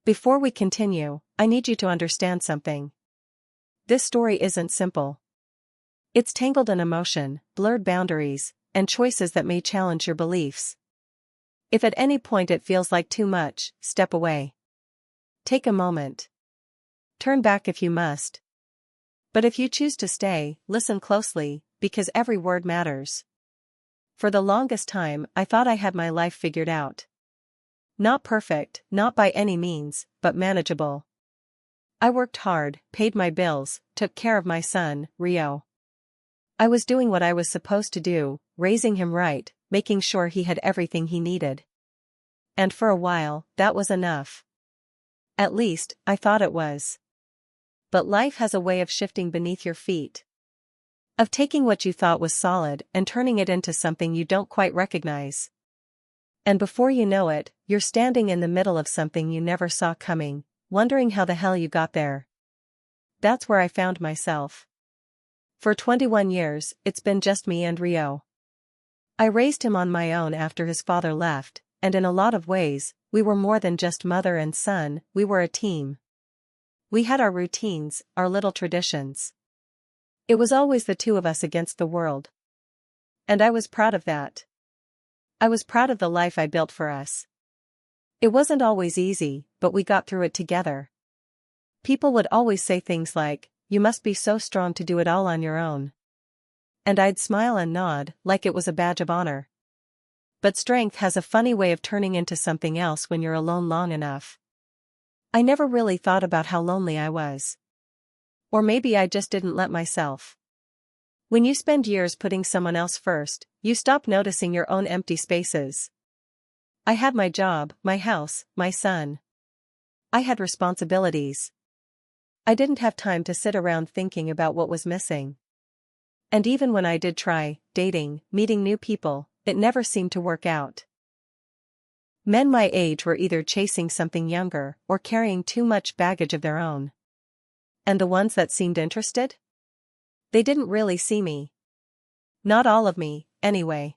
Before we continue, I need you to understand something. This story isn't simple. It's tangled in emotion, blurred boundaries, and choices that may challenge your beliefs. If at any point it feels like too much, step away. Take a moment. Turn back if you must. But if you choose to stay, listen closely, because every word matters. For the longest time, I thought I had my life figured out. Not perfect, not by any means, but manageable. I worked hard, paid my bills, took care of my son, Rio. I was doing what I was supposed to do, raising him right, making sure he had everything he needed. And for a while, that was enough. At least, I thought it was. But life has a way of shifting beneath your feet. Of taking what you thought was solid and turning it into something you don't quite recognize. And before you know it, you're standing in the middle of something you never saw coming, wondering how the hell you got there. That's where I found myself. For 21 years, it's been just me and Rio. I raised him on my own after his father left, and in a lot of ways, we were more than just mother and son, we were a team. We had our routines, our little traditions. It was always the two of us against the world. And I was proud of that. I was proud of the life I built for us. It wasn't always easy, but we got through it together. People would always say things like, "You must be so strong to do it all on your own." And I'd smile and nod, like it was a badge of honor. But strength has a funny way of turning into something else when you're alone long enough. I never really thought about how lonely I was. Or maybe I just didn't let myself. When you spend years putting someone else first, you stop noticing your own empty spaces. I had my job, my house, my son. I had responsibilities. I didn't have time to sit around thinking about what was missing. And even when I did try, dating, meeting new people, it never seemed to work out. Men my age were either chasing something younger or carrying too much baggage of their own. And the ones that seemed interested? They didn't really see me. Not all of me, anyway.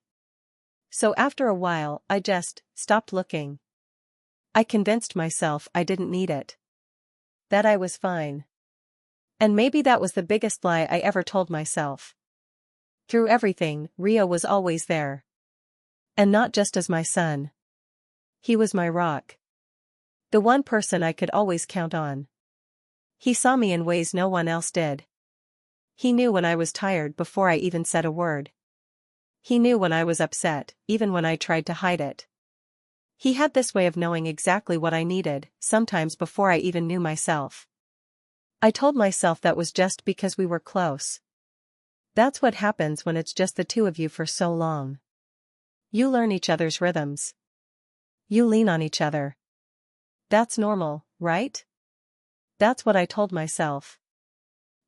So after a while, I just stopped looking. I convinced myself I didn't need it. That I was fine. And maybe that was the biggest lie I ever told myself. Through everything, Rio was always there. And not just as my son. He was my rock. The one person I could always count on. He saw me in ways no one else did. He knew when I was tired before I even said a word. He knew when I was upset, even when I tried to hide it. He had this way of knowing exactly what I needed, sometimes before I even knew myself. I told myself that was just because we were close. That's what happens when it's just the two of you for so long. You learn each other's rhythms. You lean on each other. That's normal, right? That's what I told myself.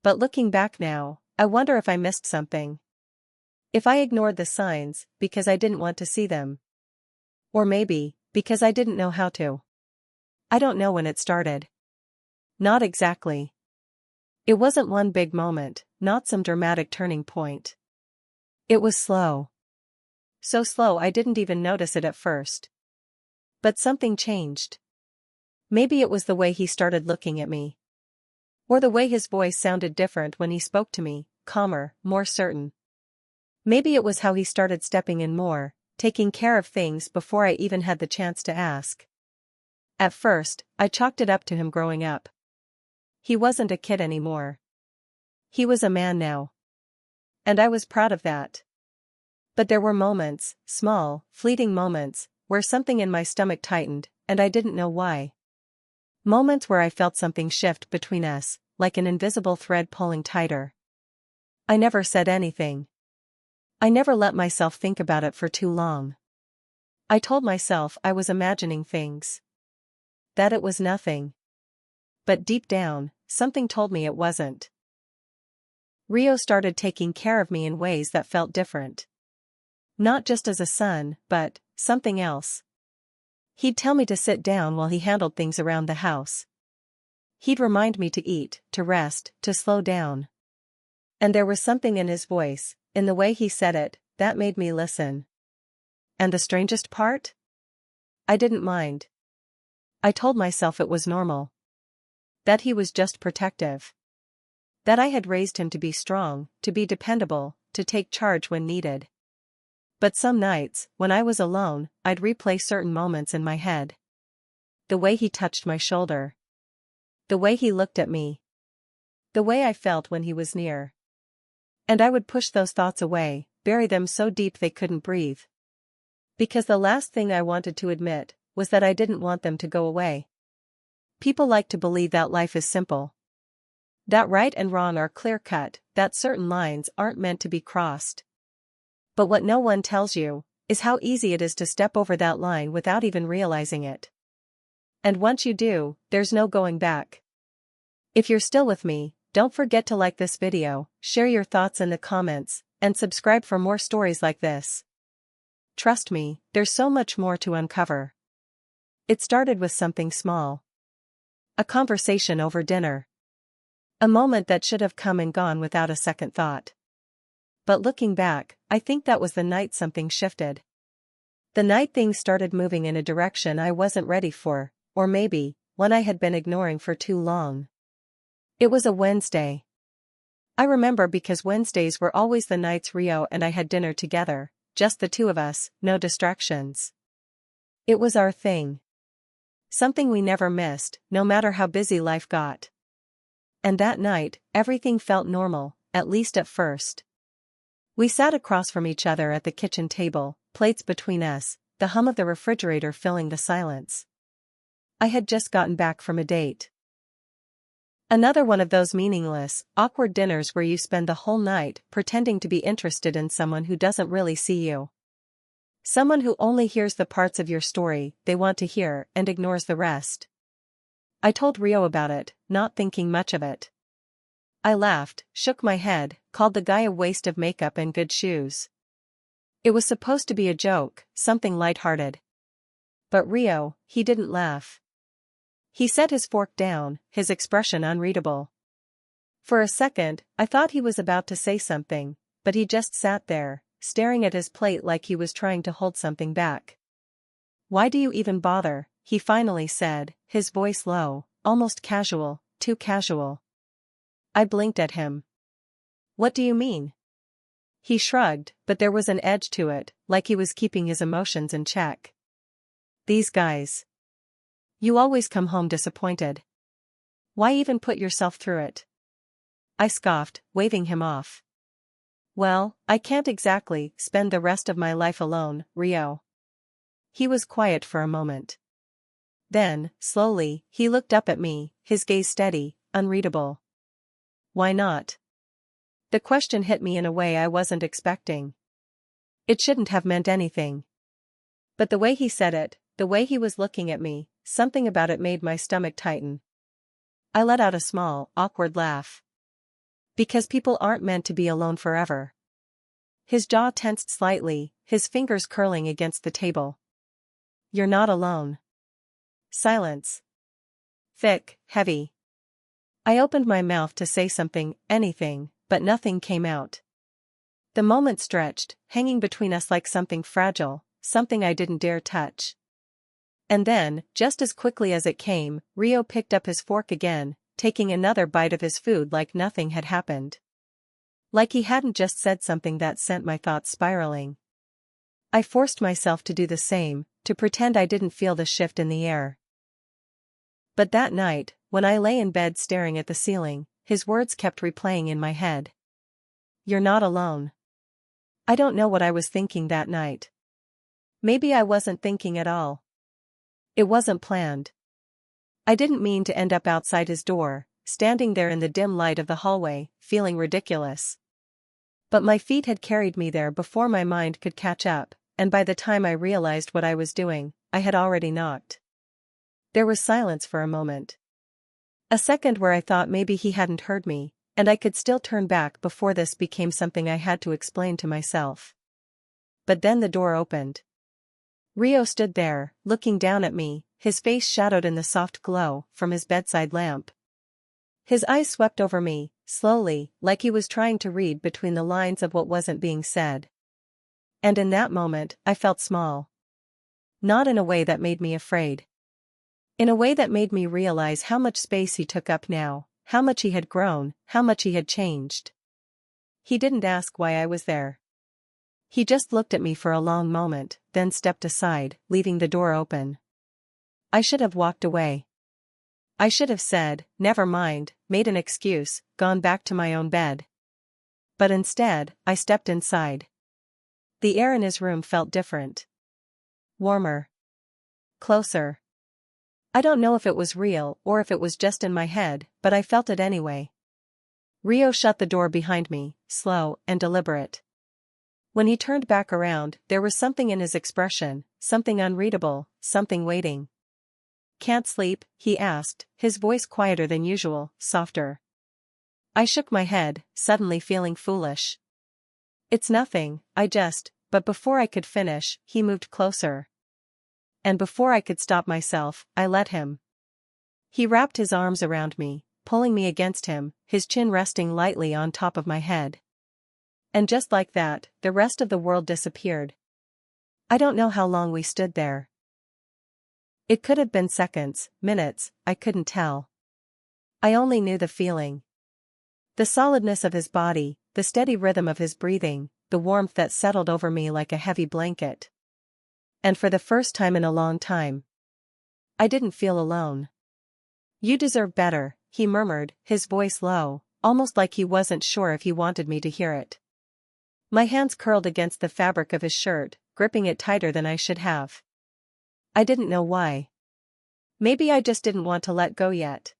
But looking back now, I wonder if I missed something. If I ignored the signs, because I didn't want to see them. Or maybe, because I didn't know how to. I don't know when it started. Not exactly. It wasn't one big moment, not some dramatic turning point. It was slow. So slow I didn't even notice it at first. But something changed. Maybe it was the way he started looking at me. Or the way his voice sounded different when he spoke to me, calmer, more certain. Maybe it was how he started stepping in more, taking care of things before I even had the chance to ask. At first, I chalked it up to him growing up. He wasn't a kid anymore. He was a man now. And I was proud of that. But there were moments, small, fleeting moments, where something in my stomach tightened, and I didn't know why. Moments where I felt something shift between us, like an invisible thread pulling tighter. I never said anything. I never let myself think about it for too long. I told myself I was imagining things. That it was nothing. But deep down, something told me it wasn't. Rio started taking care of me in ways that felt different. Not just as a son, but something else. He'd tell me to sit down while he handled things around the house. He'd remind me to eat, to rest, to slow down. And there was something in his voice, in the way he said it, that made me listen. And the strangest part? I didn't mind. I told myself it was normal. That he was just protective. That I had raised him to be strong, to be dependable, to take charge when needed. But some nights, when I was alone, I'd replay certain moments in my head. The way he touched my shoulder. The way he looked at me. The way I felt when he was near. And I would push those thoughts away, bury them so deep they couldn't breathe. Because the last thing I wanted to admit was that I didn't want them to go away. People like to believe that life is simple. That right and wrong are clear-cut, that certain lines aren't meant to be crossed. But what no one tells you is how easy it is to step over that line without even realizing it. And once you do, there's no going back. If you're still with me, don't forget to like this video, share your thoughts in the comments, and subscribe for more stories like this. Trust me, there's so much more to uncover. It started with something small. A conversation over dinner. A moment that should have come and gone without a second thought. But looking back, I think that was the night something shifted. The night things started moving in a direction I wasn't ready for, or maybe, one I had been ignoring for too long. It was a Wednesday. I remember because Wednesdays were always the nights Rio and I had dinner together, just the two of us, no distractions. It was our thing. Something we never missed, no matter how busy life got. And that night, everything felt normal, at least at first. We sat across from each other at the kitchen table, plates between us, the hum of the refrigerator filling the silence. I had just gotten back from a date. Another one of those meaningless, awkward dinners where you spend the whole night pretending to be interested in someone who doesn't really see you. Someone who only hears the parts of your story they want to hear and ignores the rest. I told Rio about it, not thinking much of it. I laughed, shook my head, called the guy a waste of makeup and good shoes. It was supposed to be a joke, something lighthearted. But Rio, he didn't laugh. He set his fork down, his expression unreadable. For a second, I thought he was about to say something, but he just sat there, staring at his plate like he was trying to hold something back. "Why do you even bother?" he finally said, his voice low, almost casual, too casual. I blinked at him. "What do you mean?" He shrugged, but there was an edge to it, like he was keeping his emotions in check. "These guys. You always come home disappointed. Why even put yourself through it?" I scoffed, waving him off. "Well, I can't exactly spend the rest of my life alone, Rio." He was quiet for a moment. Then, slowly, he looked up at me, his gaze steady, unreadable. "Why not?" The question hit me in a way I wasn't expecting. It shouldn't have meant anything. But the way he said it, the way he was looking at me, something about it made my stomach tighten. I let out a small, awkward laugh. Because people aren't meant to be alone forever. His jaw tensed slightly, his fingers curling against the table. "You're not alone." Silence. Thick, heavy. I opened my mouth to say something, anything, but nothing came out. The moment stretched, hanging between us like something fragile, something I didn't dare touch. And then, just as quickly as it came, Rio picked up his fork again, taking another bite of his food like nothing had happened. Like he hadn't just said something that sent my thoughts spiraling. I forced myself to do the same, to pretend I didn't feel the shift in the air. But that night, when I lay in bed staring at the ceiling, his words kept replaying in my head. "You're not alone." I don't know what I was thinking that night. Maybe I wasn't thinking at all. It wasn't planned. I didn't mean to end up outside his door, standing there in the dim light of the hallway, feeling ridiculous. But my feet had carried me there before my mind could catch up, and by the time I realized what I was doing, I had already knocked. There was silence for a moment. A second where I thought maybe he hadn't heard me, and I could still turn back before this became something I had to explain to myself. But then the door opened. Rio stood there, looking down at me, his face shadowed in the soft glow from his bedside lamp. His eyes swept over me, slowly, like he was trying to read between the lines of what wasn't being said. And in that moment, I felt small. Not in a way that made me afraid. In a way that made me realize how much space he took up now, how much he had grown, how much he had changed. He didn't ask why I was there. He just looked at me for a long moment, then stepped aside, leaving the door open. I should have walked away. I should have said, never mind, made an excuse, gone back to my own bed. But instead, I stepped inside. The air in his room felt different. Warmer. Closer. I don't know if it was real or if it was just in my head, but I felt it anyway. Rio shut the door behind me, slow and deliberate. When he turned back around, there was something in his expression, something unreadable, something waiting. "Can't sleep?" he asked, his voice quieter than usual, softer. I shook my head, suddenly feeling foolish. "It's nothing, but before I could finish, he moved closer. And before I could stop myself, I let him. He wrapped his arms around me, pulling me against him, his chin resting lightly on top of my head. And just like that, the rest of the world disappeared. I don't know how long we stood there. It could have been seconds, minutes, I couldn't tell. I only knew the feeling. The solidness of his body, the steady rhythm of his breathing, the warmth that settled over me like a heavy blanket. And for the first time in a long time, I didn't feel alone. "You deserve better," he murmured, his voice low, almost like he wasn't sure if he wanted me to hear it. My hands curled against the fabric of his shirt, gripping it tighter than I should have. I didn't know why. Maybe I just didn't want to let go yet.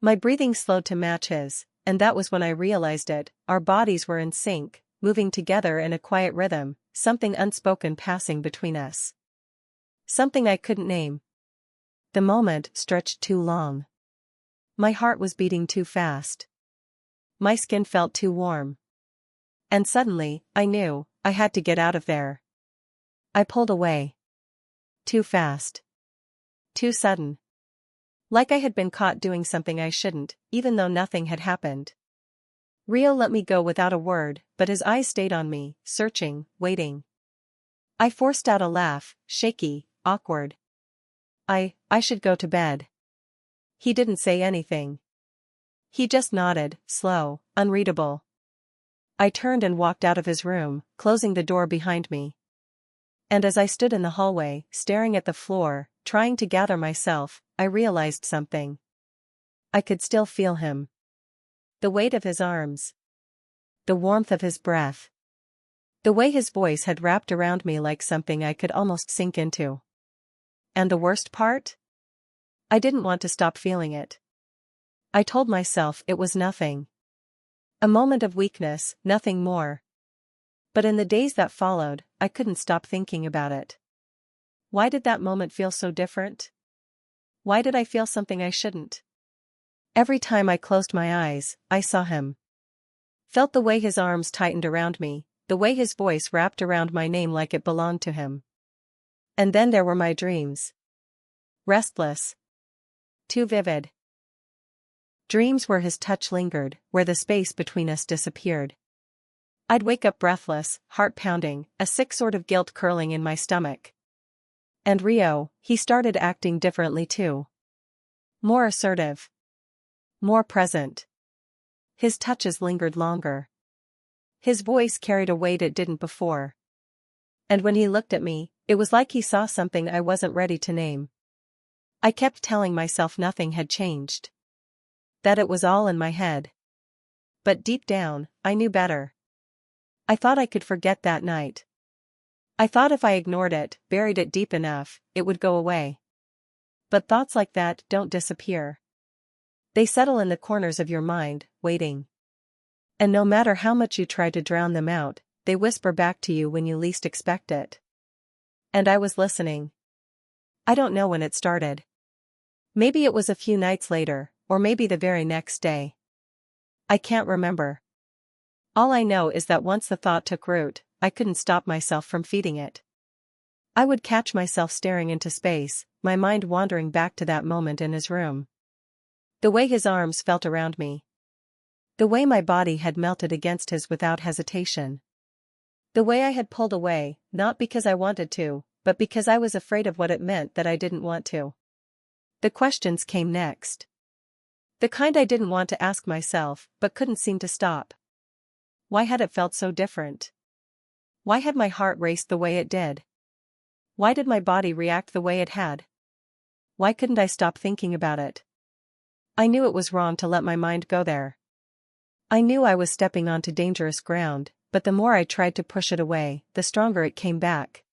My breathing slowed to match his, and that was when I realized it. Our bodies were in sync, moving together in a quiet rhythm, something unspoken passing between us. Something I couldn't name. The moment stretched too long. My heart was beating too fast. My skin felt too warm. And suddenly, I knew, I had to get out of there. I pulled away. Too fast. Too sudden. Like I had been caught doing something I shouldn't, even though nothing had happened. Rio let me go without a word, but his eyes stayed on me, searching, waiting. I forced out a laugh, shaky, awkward. I should go to bed." He didn't say anything. He just nodded, slow, unreadable. I turned and walked out of his room, closing the door behind me. And as I stood in the hallway, staring at the floor, trying to gather myself, I realized something. I could still feel him. The weight of his arms. The warmth of his breath. The way his voice had wrapped around me like something I could almost sink into. And the worst part? I didn't want to stop feeling it. I told myself it was nothing. A moment of weakness, nothing more. But in the days that followed, I couldn't stop thinking about it. Why did that moment feel so different? Why did I feel something I shouldn't? Every time I closed my eyes, I saw him. Felt the way his arms tightened around me, the way his voice wrapped around my name like it belonged to him. And then there were my dreams. Restless. Too vivid. Dreams where his touch lingered, where the space between us disappeared. I'd wake up breathless, heart pounding, a sick sort of guilt curling in my stomach. And Rio, he started acting differently too. More assertive. More present. His touches lingered longer. His voice carried a weight it didn't before. And when he looked at me, it was like he saw something I wasn't ready to name. I kept telling myself nothing had changed. That it was all in my head. But deep down, I knew better. I thought I could forget that night. I thought if I ignored it, buried it deep enough, it would go away. But thoughts like that don't disappear. They settle in the corners of your mind, waiting. And no matter how much you try to drown them out, they whisper back to you when you least expect it. And I was listening. I don't know when it started. Maybe it was a few nights later, or maybe the very next day. I can't remember. All I know is that once the thought took root, I couldn't stop myself from feeding it. I would catch myself staring into space, my mind wandering back to that moment in his room. The way his arms felt around me. The way my body had melted against his without hesitation. The way I had pulled away, not because I wanted to, but because I was afraid of what it meant that I didn't want to. The questions came next. The kind I didn't want to ask myself but couldn't seem to stop. Why had it felt so different? Why had my heart raced the way it did? Why did my body react the way it had? Why couldn't I stop thinking about it? I knew it was wrong to let my mind go there. I knew I was stepping onto dangerous ground, but the more I tried to push it away, the stronger it came back.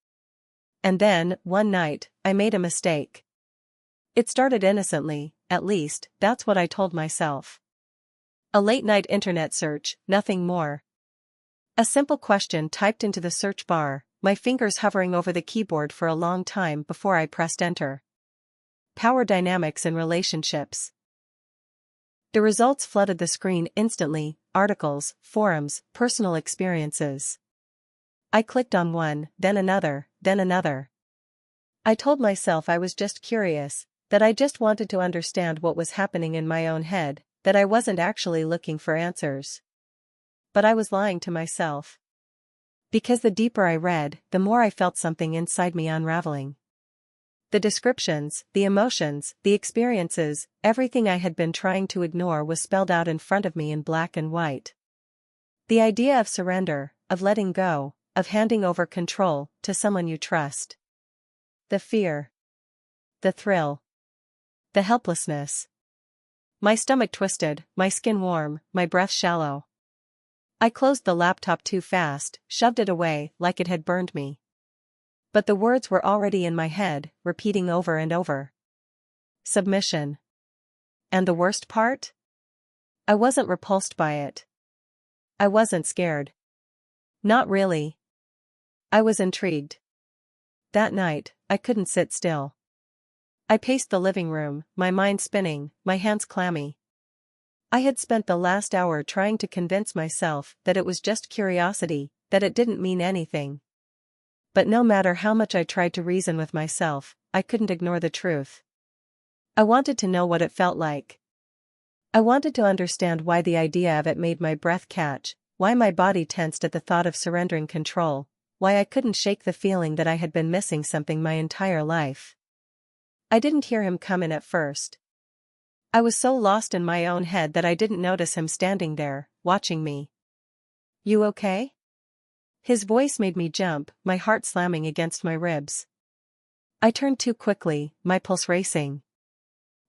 And then, one night, I made a mistake. It started innocently, at least, that's what I told myself. A late-night internet search, nothing more. A simple question typed into the search bar, my fingers hovering over the keyboard for a long time before I pressed enter. Power dynamics in relationships. The results flooded the screen instantly: articles, forums, personal experiences. I clicked on one, then another, then another. I told myself I was just curious, that I just wanted to understand what was happening in my own head, that I wasn't actually looking for answers. But I was lying to myself. Because the deeper I read, the more I felt something inside me unraveling. The descriptions, the emotions, the experiences, everything I had been trying to ignore was spelled out in front of me in black and white. The idea of surrender, of letting go, of handing over control to someone you trust. The fear. The thrill. The helplessness. My stomach twisted, my skin warm, my breath shallow. I closed the laptop too fast, shoved it away like it had burned me. But the words were already in my head, repeating over and over. Submission. And the worst part? I wasn't repulsed by it. I wasn't scared. Not really. I was intrigued. That night, I couldn't sit still. I paced the living room, my mind spinning, my hands clammy. I had spent the last hour trying to convince myself that it was just curiosity, that it didn't mean anything. But no matter how much I tried to reason with myself, I couldn't ignore the truth. I wanted to know what it felt like. I wanted to understand why the idea of it made my breath catch, why my body tensed at the thought of surrendering control, why I couldn't shake the feeling that I had been missing something my entire life. I didn't hear him come in at first. I was so lost in my own head that I didn't notice him standing there, watching me. "You okay?" His voice made me jump, my heart slamming against my ribs. I turned too quickly, my pulse racing.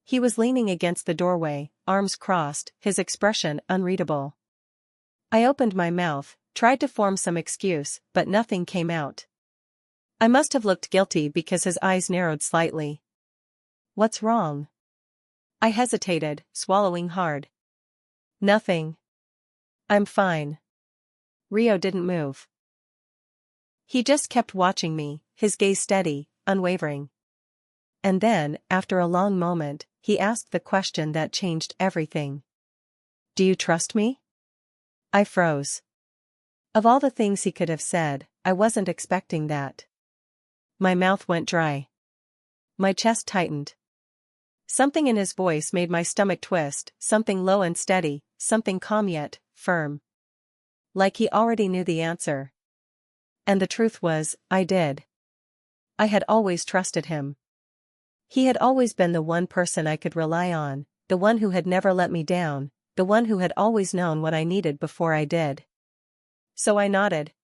He was leaning against the doorway, arms crossed, his expression unreadable. I opened my mouth, tried to form some excuse, but nothing came out. I must have looked guilty because his eyes narrowed slightly. "What's wrong?" I hesitated, swallowing hard. "Nothing. I'm fine." Rio didn't move. He just kept watching me, his gaze steady, unwavering. And then, after a long moment, he asked the question that changed everything. "Do you trust me?" I froze. Of all the things he could have said, I wasn't expecting that. My mouth went dry. My chest tightened. Something in his voice made my stomach twist, something low and steady, something calm yet firm. Like he already knew the answer. And the truth was, I did. I had always trusted him. He had always been the one person I could rely on, the one who had never let me down, the one who had always known what I needed before I did. So I nodded.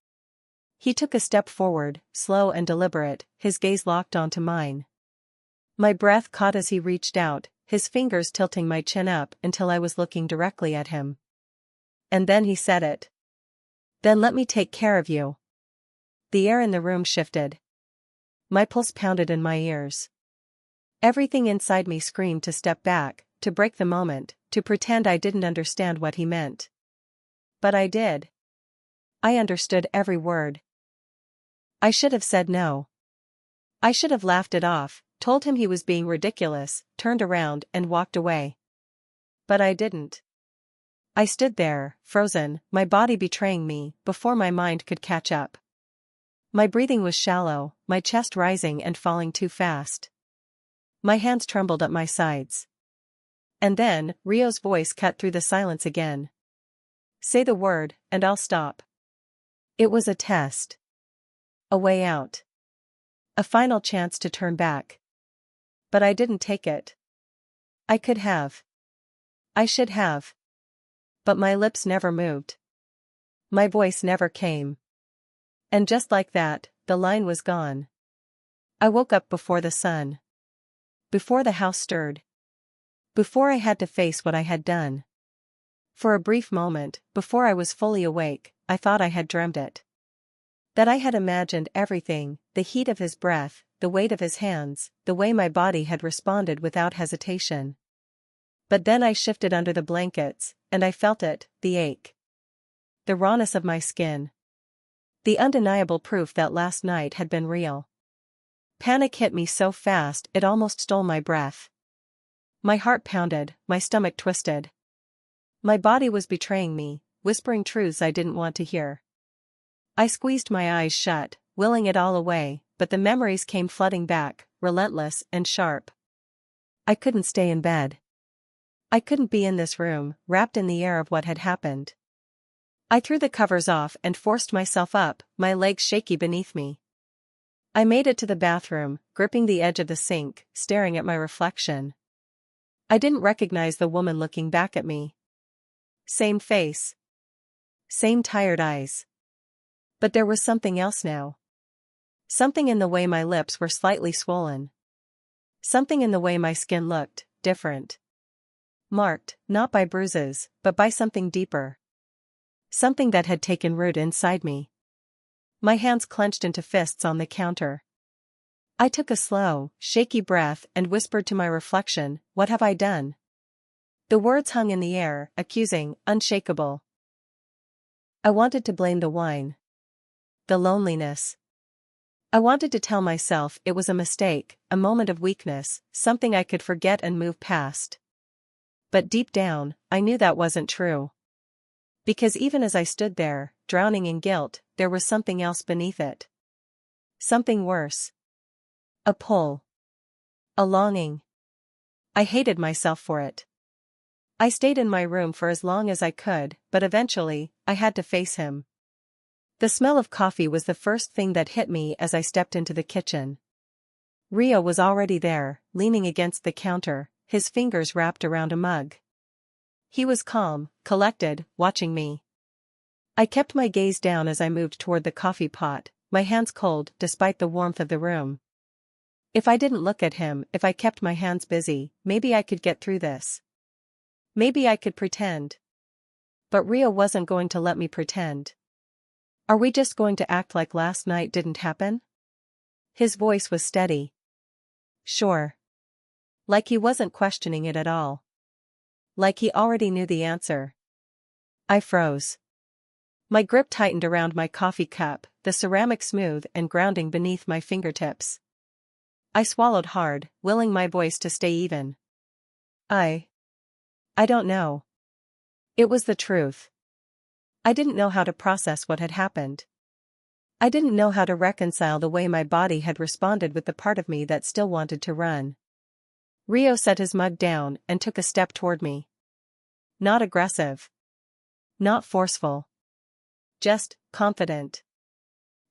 He took a step forward, slow and deliberate, his gaze locked onto mine. My breath caught as he reached out, his fingers tilting my chin up until I was looking directly at him. And then he said it. "Then let me take care of you." The air in the room shifted. My pulse pounded in my ears. Everything inside me screamed to step back, to break the moment, to pretend I didn't understand what he meant. But I did. I understood every word. I should have said no. I should have laughed it off, told him he was being ridiculous, turned around and walked away. But I didn't. I stood there, frozen, my body betraying me, before my mind could catch up. My breathing was shallow, my chest rising and falling too fast. My hands trembled at my sides. And then, Rio's voice cut through the silence again. "Say the word, and I'll stop." It was a test. A way out. A final chance to turn back. But I didn't take it. I could have. I should have. But my lips never moved. My voice never came. And just like that, the line was gone. I woke up before the sun. Before the house stirred. Before I had to face what I had done. For a brief moment, before I was fully awake, I thought I had dreamt it. That I had imagined everything, the heat of his breath, the weight of his hands, the way my body had responded without hesitation. But then I shifted under the blankets, and I felt it, the ache. The rawness of my skin. The undeniable proof that last night had been real. Panic hit me so fast it almost stole my breath. My heart pounded, my stomach twisted. My body was betraying me, whispering truths I didn't want to hear. I squeezed my eyes shut, willing it all away, but the memories came flooding back, relentless and sharp. I couldn't stay in bed. I couldn't be in this room, wrapped in the air of what had happened. I threw the covers off and forced myself up, my legs shaky beneath me. I made it to the bathroom, gripping the edge of the sink, staring at my reflection. I didn't recognize the woman looking back at me. Same face. Same tired eyes. But there was something else now. Something in the way my lips were slightly swollen. Something in the way my skin looked different. Marked, not by bruises, but by something deeper. Something that had taken root inside me. My hands clenched into fists on the counter. I took a slow, shaky breath and whispered to my reflection, "What have I done?" The words hung in the air, accusing, unshakable. I wanted to blame the wine. The loneliness. I wanted to tell myself it was a mistake, a moment of weakness, something I could forget and move past. But deep down, I knew that wasn't true. Because even as I stood there, drowning in guilt, there was something else beneath it. Something worse. A pull. A longing. I hated myself for it. I stayed in my room for as long as I could, but eventually, I had to face him. The smell of coffee was the first thing that hit me as I stepped into the kitchen. Rio was already there, leaning against the counter, his fingers wrapped around a mug. He was calm, collected, watching me. I kept my gaze down as I moved toward the coffee pot, my hands cold despite the warmth of the room. If I didn't look at him, if I kept my hands busy, maybe I could get through this. Maybe I could pretend. But Rio wasn't going to let me pretend. Are we just going to act like last night didn't happen? His voice was steady. Sure. Like he wasn't questioning it at all. Like he already knew the answer. I froze. My grip tightened around my coffee cup, the ceramic smooth and grounding beneath my fingertips. I swallowed hard, willing my voice to stay even. I don't know. It was the truth. I didn't know how to process what had happened. I didn't know how to reconcile the way my body had responded with the part of me that still wanted to run. Rio set his mug down and took a step toward me. Not aggressive. Not forceful. Just confident.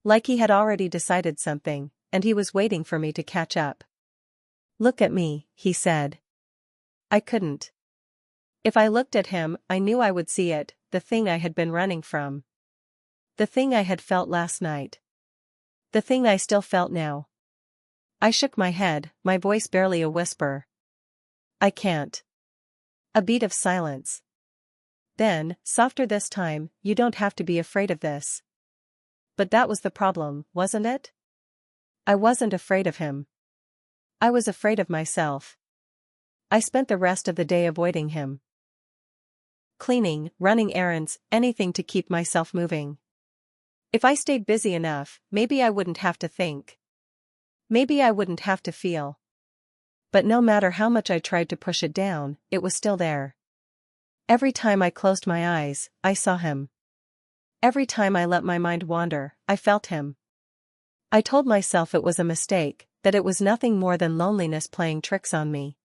Like he had already decided something, and he was waiting for me to catch up. Look at me, he said. I couldn't. If I looked at him, I knew I would see it, the thing I had been running from. The thing I had felt last night. The thing I still felt now. I shook my head, my voice barely a whisper. I can't. A beat of silence. Then, softer this time, you don't have to be afraid of this. But that was the problem, wasn't it? I wasn't afraid of him. I was afraid of myself. I spent the rest of the day avoiding him. Cleaning, running errands, anything to keep myself moving. If I stayed busy enough, maybe I wouldn't have to think. Maybe I wouldn't have to feel. But no matter how much I tried to push it down, it was still there. Every time I closed my eyes, I saw him. Every time I let my mind wander, I felt him. I told myself it was a mistake, that it was nothing more than loneliness playing tricks on me.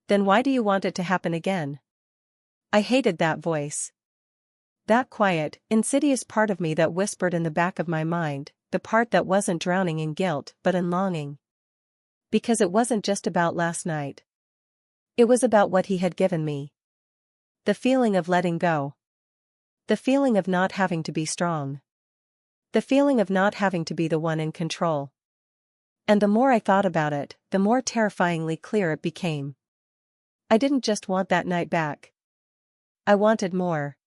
Then why do you want it to happen again? I hated that voice. That quiet, insidious part of me that whispered in the back of my mind, the part that wasn't drowning in guilt but in longing. Because it wasn't just about last night. It was about what he had given me. The feeling of letting go. The feeling of not having to be strong. The feeling of not having to be the one in control. And the more I thought about it, the more terrifyingly clear it became. I didn't just want that night back. I wanted more.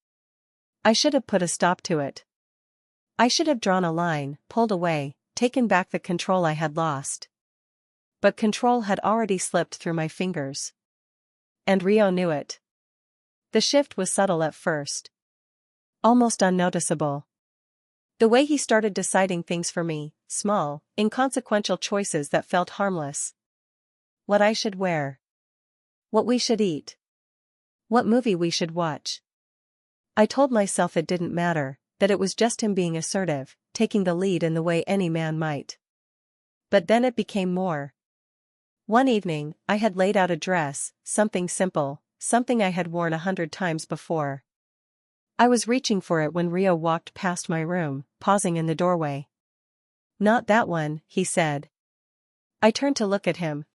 I should have put a stop to it. I should have drawn a line, pulled away, taken back the control I had lost. But control had already slipped through my fingers. And Rio knew it. The shift was subtle at first. Almost unnoticeable. The way he started deciding things for me, small, inconsequential choices that felt harmless. What I should wear. What we should eat. What movie we should watch. I told myself it didn't matter, that it was just him being assertive, taking the lead in the way any man might. But then it became more. One evening, I had laid out a dress, something simple, something I had worn 100 times before. I was reaching for it when Rio walked past my room, pausing in the doorway. "Not that one," he said. I turned to look at him,